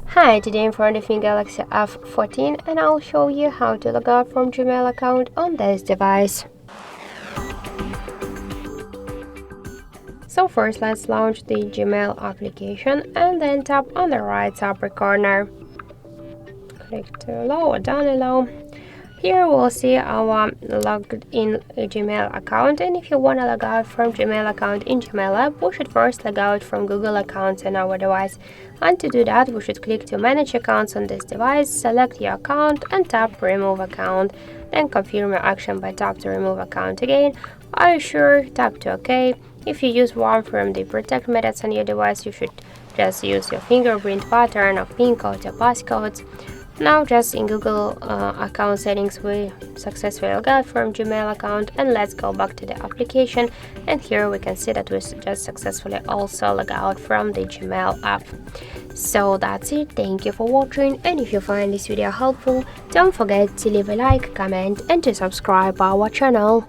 Hi, today in front of me Galaxy F14 and I'll show you how to log out from Gmail account on this device. So first let's launch the Gmail application and then tap on the right upper corner. Click to allow or done allow. Here we'll see our logged in Gmail account, and if you want to log out from Gmail account in Gmail app, we should first log out from Google accounts on our device. And to do that, we should click to manage accounts on this device, select your account and tap remove account. Then confirm your action by tap to remove account again. Are you sure? Tap to OK. If you use one from the protect methods on your device, you should just use your fingerprint pattern or PIN code or passcodes. Now just in Google account settings we successfully log out from Gmail account, and let's go back to the application, and here we can see that we just successfully also log out from the Gmail app. So that's it, thank you for watching, and if you find this video helpful, don't forget to leave a like, comment and to subscribe our channel.